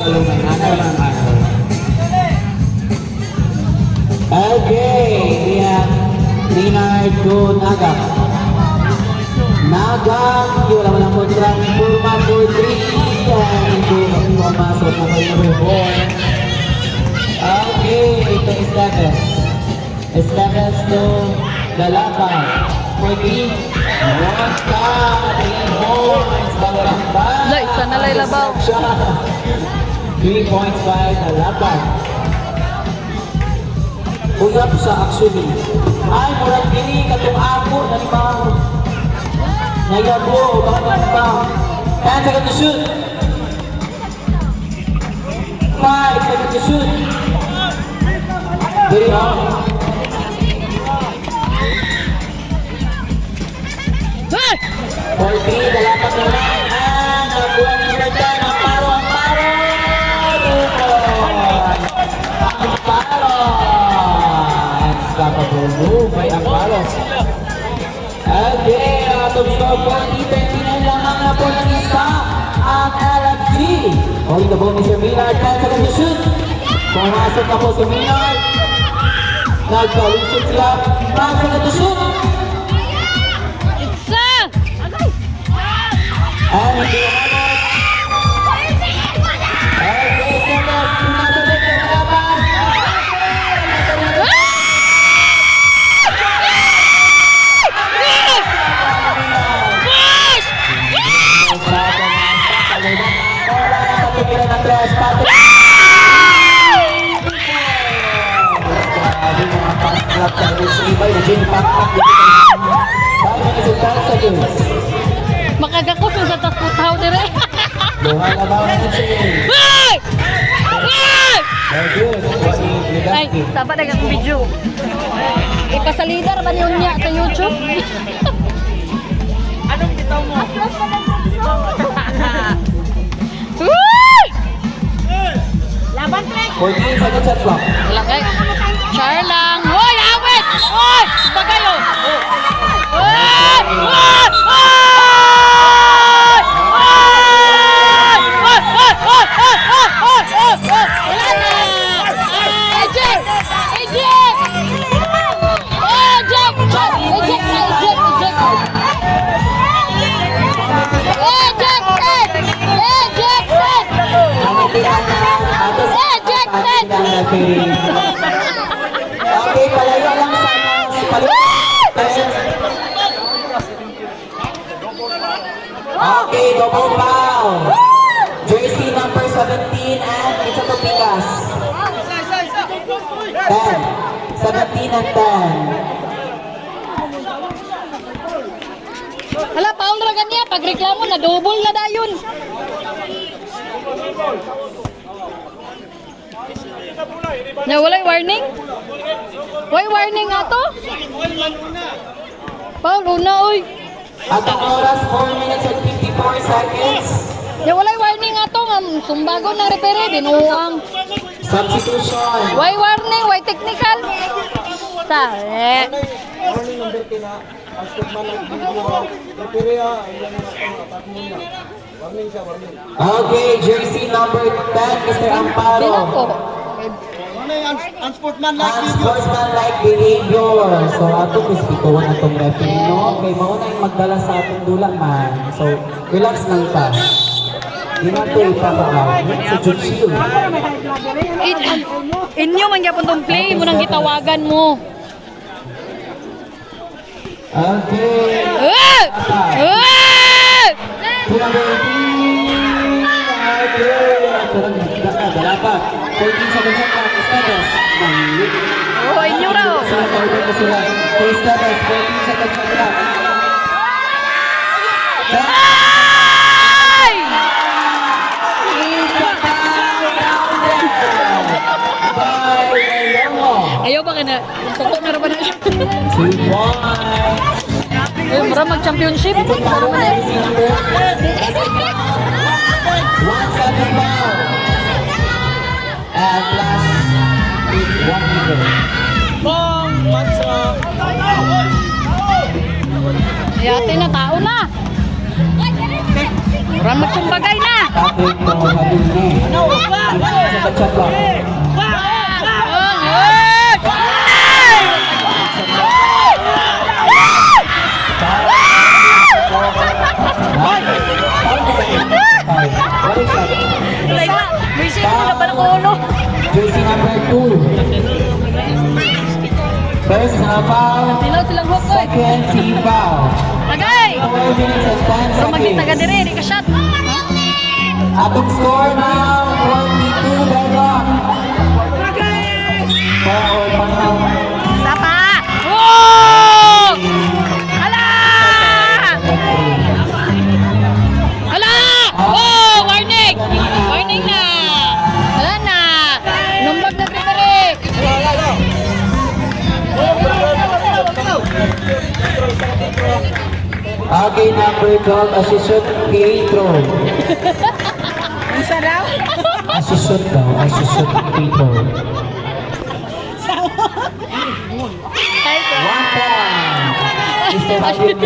Okay, we have Leonardo Naga. Naga, wala mo lang kontra ni Purma for 3. Yan, hindi pumasok na kayo report. Okay, ito Estagas. Estagas to Dalapan. For 3. One shot, 3 points, Balorambang. Lay, sana lay labaw. 3 points by Dalapan. Uyap siya actually. Ay, murang pili katong ako na limaw. Nagabo, bakit pa? 10 seconds to shoot. 5 seconds to shoot. Very hard. Hey! 40, Dalapan naman. And nakuha ni Bertan. Ang paro. Unstoppable move by Amparo. Okay, top score 40-39 lamang na po ng isa ang LFG. Holding the ball ni Sir Millard, 10 seconds to shoot. Pumasok na po si Millard. Nagka-shoot sila, 5 seconds to shoot. It's a! And hindi naman. Okay, Semas, pinasabit sa laban. Makagakos yung sa tasputaw dire. Hey! Ay, sabat na kang video. Ipasalidar ba niyo niya sa YouTube? Anong bitaw mo? Laban trek! 14 seconds shot clock. Wala kay. Char lang. Hoy, awit! Hoy! Bagayo! Hoy! Hoy! Okay, palayo lang sa palayo. Okay, double foul. Jersey number 17 and Isa Topigas. 10. 17 and 10. Hala, paul ra kanya. Pagreklamo na double na dayon. Na walay warning? Why warning ato? Paul, una oy. At ang oras, 4 minutes and 54 seconds. Ya walay warning ato nga sumbagon na repere binuang. Substitution. Why warning? Why technical? Sa Warning number 10 na. Ang stepman ng video. Reperea. Warning siya, warning. Okay, jersey number 10, Mr. Amparo. bilang ko. Ano yung unsportsmanlike video? Unsportsmanlike behavior. So, ato pispituan atong referee, no? Okay, mauna yung magdala sa atong dula, man. So, relax lang ta. Di na ito ipapakaw. Sa Jutsu. Inyo man gyapon tong play mo nang gitawagan mo. Okay. Dalapan. 14 seconds shot clock. Estadas. Oh, inyo raw. Sila, 14 seconds shot clock. Ay! Ayaw ba ka na? Suko na rin ba na siya? 2-1. Ay, mura mag-championship. One second foul. And last, 1 meter. Bang! Matsa! Yate na, tao na. Mura magsumbagay na. Tapos mo, habulin. shot clock. Mercy mo na pala ko ulo. Jersey number 2. First na foul. Tilaw silang hook ko. Second team foul. Tagay! 4 minutes and 10 So magkita ka seconds. dire, di ka shot. Atong score now, 42 Bedrock. Foul, panahon. Isa pa! Oh! Hala! Hala! Oh! Warning! Warning na! Wala na! Numbag na tribere! Okay, number 12, assistant Pietro. Isa raw? Assistant daw, assistant Pietro. One point. Mr. Javier.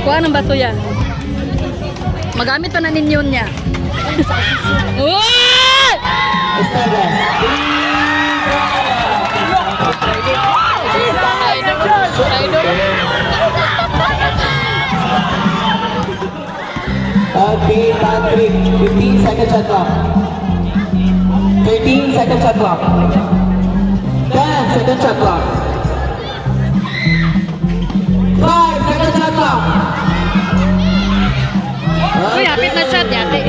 Kuha ng baso yan. Magamit pa na ninyo niya. Uy! Esteves. Okay, Patrick, 15 second shot clock. 13 second shot clock. 10 second shot clock. 5 second shot clock. Uy, hapit na shot yate.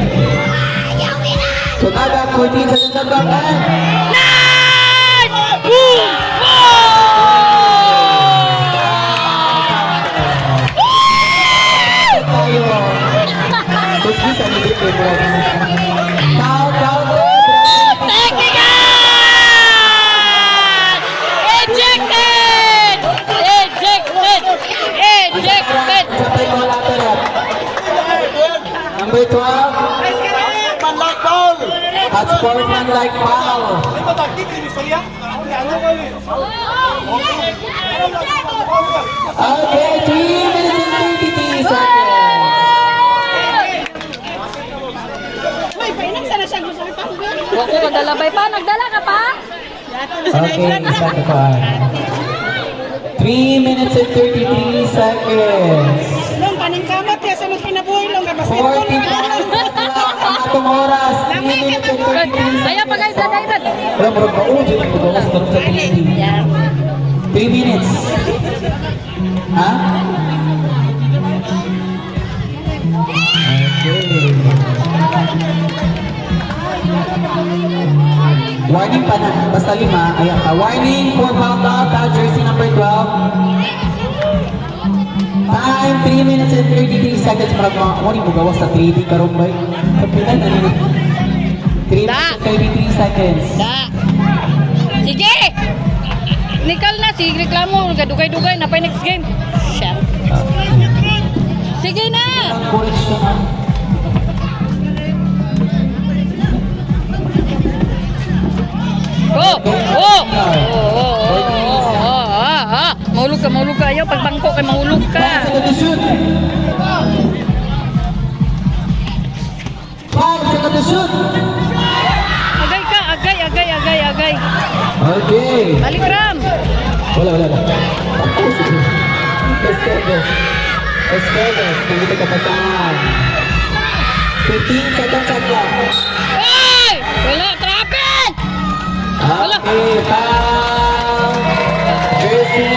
So now that 14 second shot clock and Nice! Boom! tayo. Tapos bisa ni Dito bro. Count. Technical! Ejected! Ejected! Ejected! Sabay ko lateral. Number 12. Man like ball. At sportsman like foul. Okay, 3 minutes and 33 seconds. Wako, magdalabay pa. Nagdala ka pa? Okay, isa ka pa. 3 minutes and 33 seconds. Long kaning kamot ya sa mga kinabuhi long ka 40 ang atong oras. 3 minutes and 33 seconds. Saya pa guys, David. Wala mo rin ba? Oo, dyan ako gawas ka rin sa 3 minutes. Ha? Okay. Warning pa na. Basta 5. Ayan ka. Warning for foul out. Jersey number 12. Time 3 minutes and 33 seconds. Marag mga warning mo gawas sa 3D karong bay. Kapitan na nila. 3 minutes and 33 seconds. Da. Sige! Nikal na, sige reklamo. Dugay-dugay na pa yung next game. Shit. Sige na! Ang coach na. Oh! Oh! Oh! Mahulog ka. Ayaw, pagbangko kay mahulog ka. Second to shoot. 5 second to shoot. Agay ka, agay. Okay. Balik Ram. Wala. Esquerdos. Hindi ka kapasahan. 15 seconds shot clock. Ay! Wala, trapin! Wala. Okay, foul. Jersey.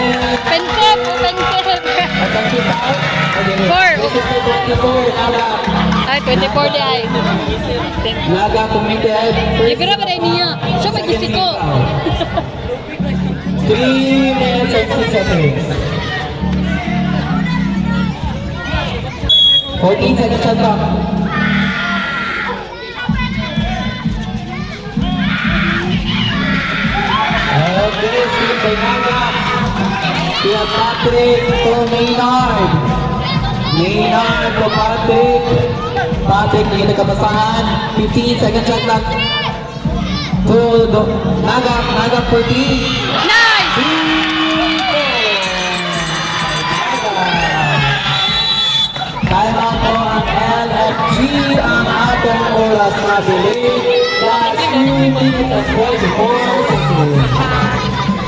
Pensep. Atang si foul. Okay. Four. Jersey 24. Naga. Ay, 24 di ay. Naga committed. Libera pa rin niya. Siya mag-isip ko. 3 minutes and 6 seconds. 14 seconds shot clock. Okay, Steve Baynaga. Kaya Patrick to Maynard. Maynard to Patrick. Patrick, hindi nagkabasahan. 15 seconds shot clock. To Naga 14. Nice! Time out po ang LFG ang atong oras na bili. Last 2 minutes and 24 seconds.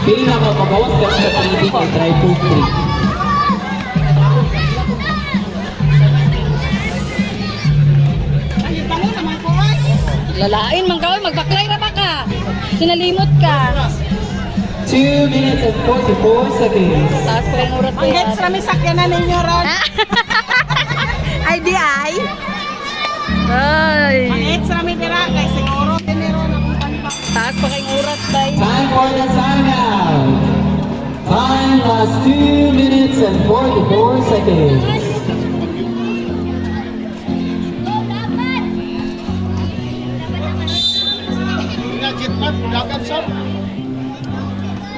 Pili na mo, magawas ka sa training ay try to 3. Ay, bangon naman ko ay. Lalain, manggawin, magbaklay na ba ka? Sinalimot ka. 2 minutes and 44 seconds. Taas ko yung urat Ang heads rami sakyanan ninyo ron. Ay, di ay. Ay. Ang heads rami dira kay siguro tiniro na kung panbak. Taas pa kayong urat, day. Time for the timeout. Time last 2 minutes and 44 seconds.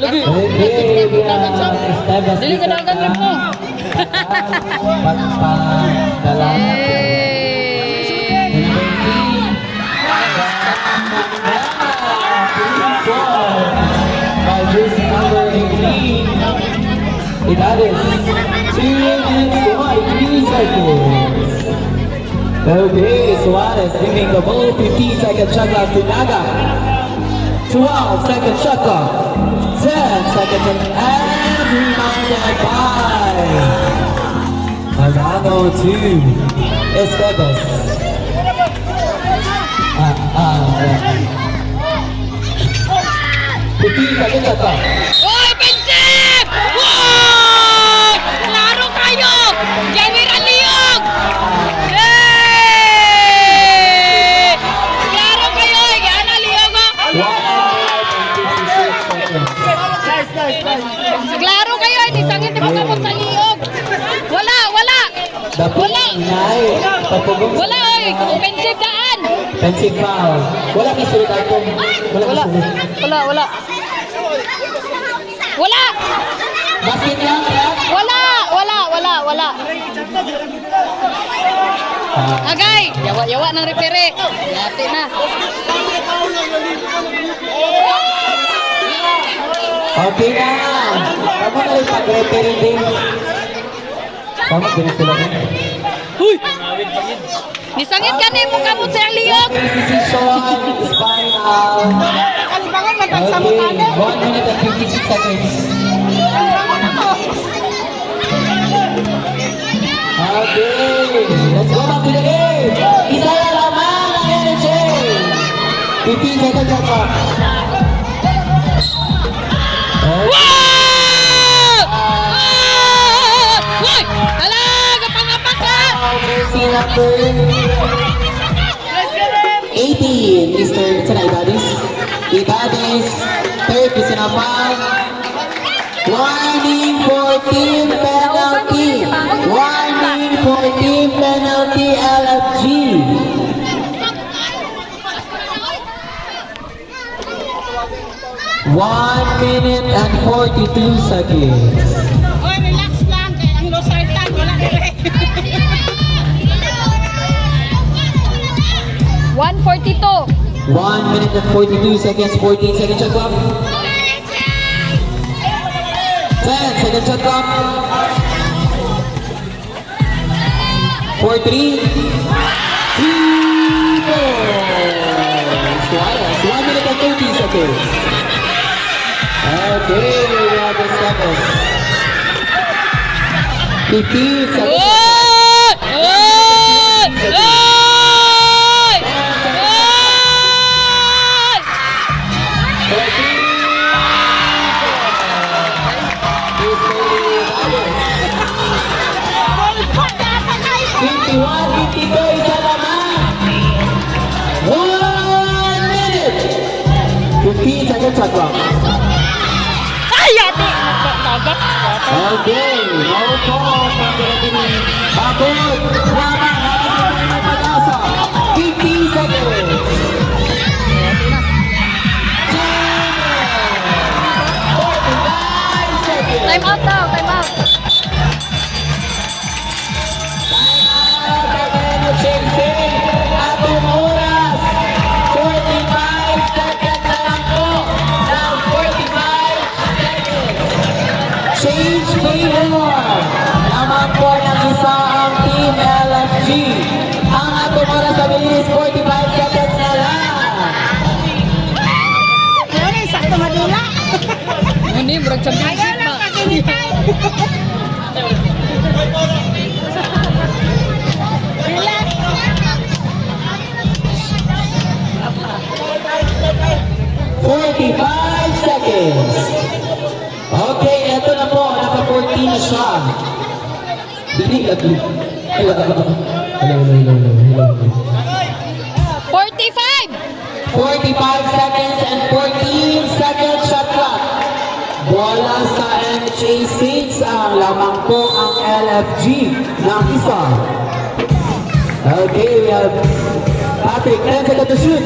Okay, Dili ka dagan rin mo. By jersey number 18. That is 2 minutes 23 seconds. Okay, Suarez giving the ball 15-second shot clock to Naga. 12-second shot clock. 10-second shot and rebounded by Arano to Esteves. 15-second shot clock. Uy, Pinsip! Wow! Klaro kayo! Jamir Aliog! Yay! Klaro kayo! Yan Aliog! Klaro kayo! Hindi sangit mo kamot sa liog! Wala! Wala! Wala! Wala! Oy! Offensive daan! Offensive foul. Wala kisulot ako. Wala! Wala! Wala! Wala! Basket lang, ya? Wala! Wala! Wala! Wala! Agay! Yawa-yawa ng repere. Yati na. Okay na. Tama na rin pag-referee din. Tama, ginasulat na. Huy! Nisangit ka ni mo kamot sa iyang liog! Decision is final. Kalibangan man tag Okay, samutan. 1 minute and 56 seconds. Kalibangan ako. Okay, let's go back to the game. Isa na lamang ang energy. 15 seconds shot clock. Wow! Huy! Talaga pangapak ka! Jersey number 18, Mr. Sana Ibadis. Ibadis, third, kasi naman. Warning for team penalty. Warning for team penalty LFG. One minute and 42 seconds. Oy, relax lang kay ang losartan wala dire. 142. 1 minute and 42 seconds, 14 seconds shot clock. 10 seconds shot clock. 4, 3, 2, 4. Suarez, 1 minute and 30 seconds. Okay, we have the seconds. 15 seconds. Oy! Oy! Oy! Isa naman. 1 minute. 15 seconds shot clock. Ay, yati! Nagbagat. Okay, no call from the referee. Bakot, wala, may pag-asa. 50 seconds. Time out daw, time out. Atong oras, 45 seconds na lang po. Now 45 seconds. Change favor. Naman po ng isa ang Team LFG. Championship ba? Relax. 45 seconds. Okay, eto na po. Naka-14 na siya. Hello. 45! 45 seconds and 14 seconds shot clock. Bola sa NHA Saints. Ang lamang po ang LFG ng isa. Okay, we have Patrick. 10 seconds to shoot.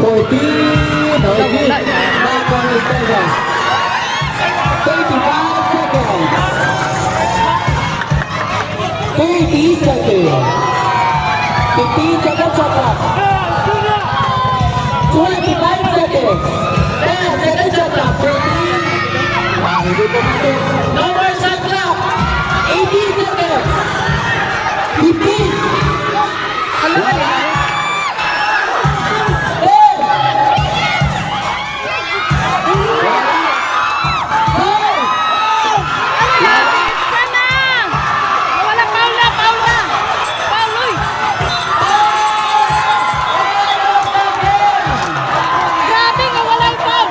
14. Okay. Back on his fingers. 35 seconds. 30 seconds. 15 seconds shot clock. 25 seconds. 10 seconds shot clock. 14. Hindi po ito. No more shot clock. 18 seconds. 15. Wala, Paul na! Paul, uy! Grabe nga, wala yung Paul!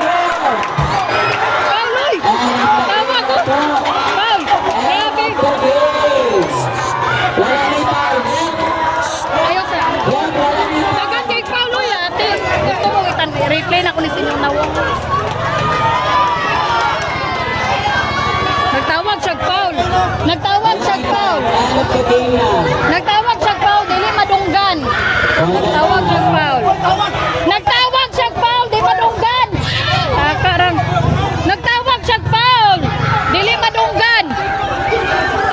Paul, uy! Tama ko! Paul! Grabe! Ayos na! Agad kay Paul, uy! Ate, gusto mo replay na ko ni Sinyong Nawong. Nagtawag siya Paul! Nagtawag siya Paul! Nagtawag siya Paul, dili madunggan. Nagtawag siya Paul. Nagtawag siya Paul, dili madunggan. Karang. Nagtawag siya Paul, dili madunggan.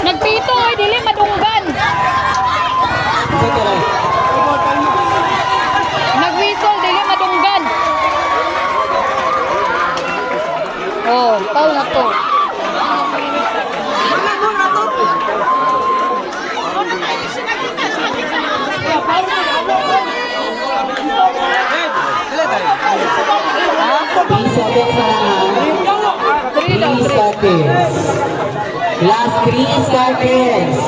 Nagpito ay dili madunggan. Nagwisol dili madunggan. Oh, Paul na to. Last 3 seconds.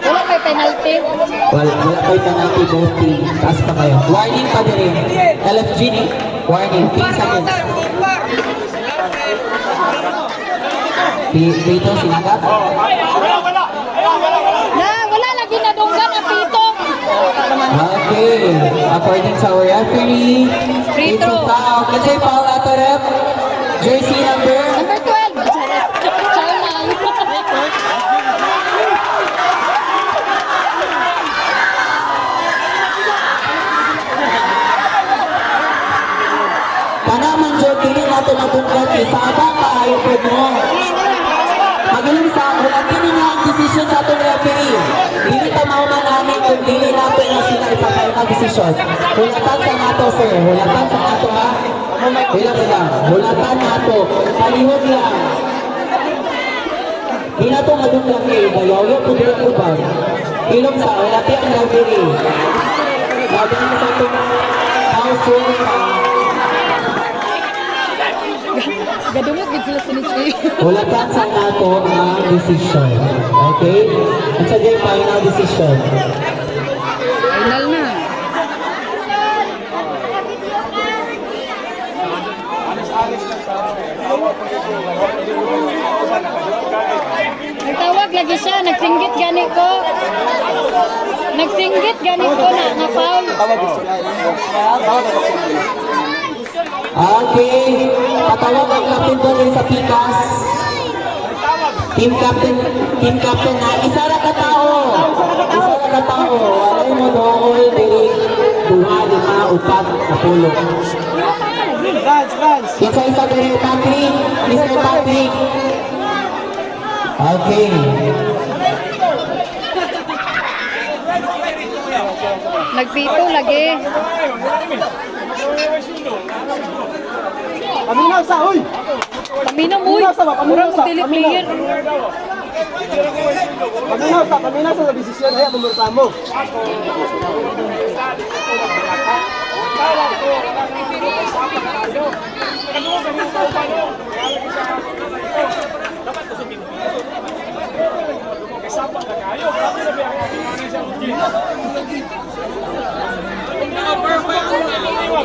Wala may penalty. Wala kayo penalty both team. Taas pa kayo. Warning pa din. LFG ni. Warning. 3 seconds. Pito, sinagat. Na, wala lagi na dunggan ang pito. Okay. According sa our referee, Free it's a throw. foul. Let's say foul at the ref. Jersey number. Number 12. Ciao lang. Panaman dyan, dili natin matungkad. Isaba ka, ayaw po mo. Magaling sa wala kini nga ang decision sa atong referee. Dili ta mauman namin kung dili nato na sila ipapay na decision. Hulatan sa nato, sir. Hulatan sa nato, ha? Bilang lang. Hulatan nato. Palihog lang. Di na ito madunglang kayo. Bayaw po dito po ba? Ilong sa hulati ang referee. Magaling sa itong house rule. Gadumot gid sila sinitsi. Hulatan sa nato ang decision. Okay? At sa final decision. Final na. Nagtawag lagi siya, nagsinggit gani ko. Nagsinggit gani ko na foul. Okay. Patawag ang captain ko rin sa Pikas. Team captain na. Isa na katao. Isa na katao. Alay mo doon. Dili. 2, 5, 4 na pulo. Isa diri Patrick. Mr. Patrick. Okay. Nagpito lagi. Paminaw sa, uy! Paminaw mo. Murang magdili player. Paminaw sa desisyon. Ay, abang mo. tawag ko. Sabi tayo. Kanuha sa mga paano. Lalagay sa dapat ko sabihin. Kasama na kayo. Kasi na ba ang sa Ugin?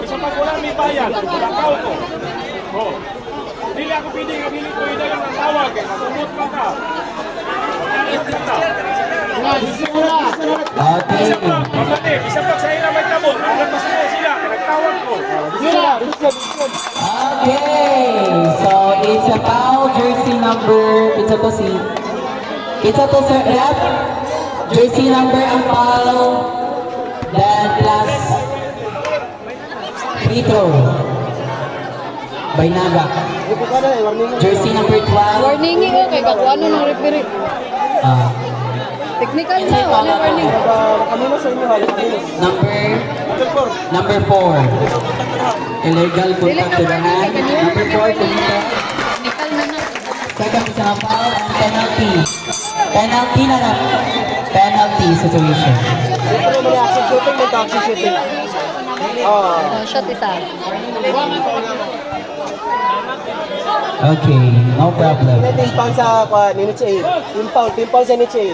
Sa pag wala may bayan, lakaw ko. Oh. Dili ako pwede nga dili ko ida ang tawag. Matumot ka ka. Okay. Mabati, isang pag sa ila may tabot. Ang masuko sila, nagtawag ko. Okay. So, it's a foul jersey number. It's a to Sir Rep. Jersey number ang foul. Then plus free throw. By Naga. Jersey number 12. Warning ko kay kakuano ng referee. Ah, Technical na, wala warning. number 4. Illegal Dili contact na to the warning hand. kay kanina. Number 4, kumita. Technical na na. Second is a foul and penalty. Penalty na lang. Penalty situation. Shot isa. Okay, no problem. Timpang sa ni Nietzsche. Timpang sa Nietzsche.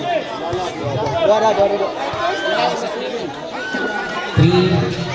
Dora. 3